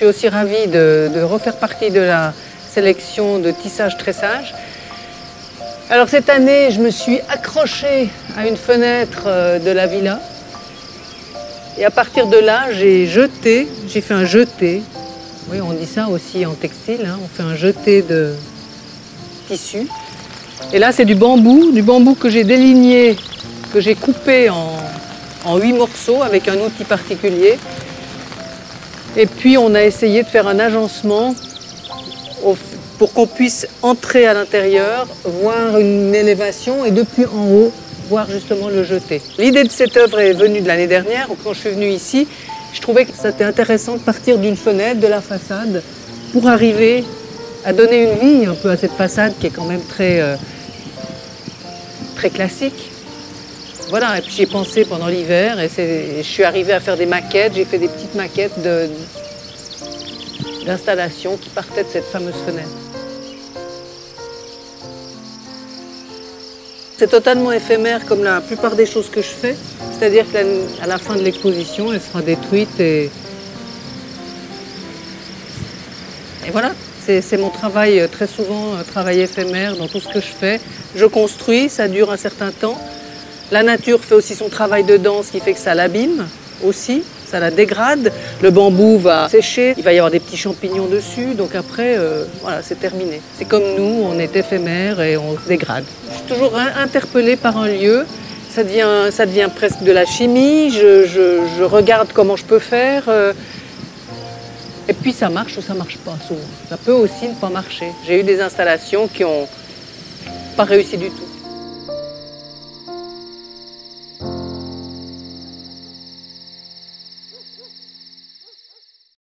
aussi ravie de refaire partie de la sélection de tissage-tressage. Alors cette année, je me suis accrochée à une fenêtre de la villa. Et à partir de là, j'ai fait un jeté. Oui, on dit ça aussi en textile, hein, on fait un jeté de tissu. Et là, c'est du bambou que j'ai déligné, que j'ai coupé en 8 morceaux avec un outil particulier. Et puis, on a essayé de faire un agencement pour qu'on puisse entrer à l'intérieur, voir une élévation et depuis en haut, voir justement le jeté. L'idée de cette œuvre est venue de l'année dernière, où quand je suis venue ici, je trouvais que c'était intéressant de partir d'une fenêtre, de la façade, pour arriver à donner une vie un peu à cette façade qui est quand même très classique. Voilà, et puis j'ai pensé pendant l'hiver et je suis arrivée à faire des maquettes, j'ai fait des petites maquettes d'installation qui partaient de cette fameuse fenêtre. C'est totalement éphémère comme la plupart des choses que je fais, c'est-à-dire qu'à la fin de l'exposition, elle sera détruite et voilà. C'est mon travail, très souvent, travail éphémère dans tout ce que je fais. Je construis, ça dure un certain temps. La nature fait aussi son travail dedans, ce qui fait que ça l'abîme aussi, ça la dégrade. Le bambou va sécher, il va y avoir des petits champignons dessus, donc après, voilà, c'est terminé. C'est comme nous, on est éphémère et on se dégrade. Je suis toujours interpellée par un lieu, ça devient presque de la chimie, je regarde comment je peux faire. Et puis ça marche ou ça marche pas souvent. Ça peut aussi ne pas marcher. J'ai eu des installations qui n'ont pas réussi du tout.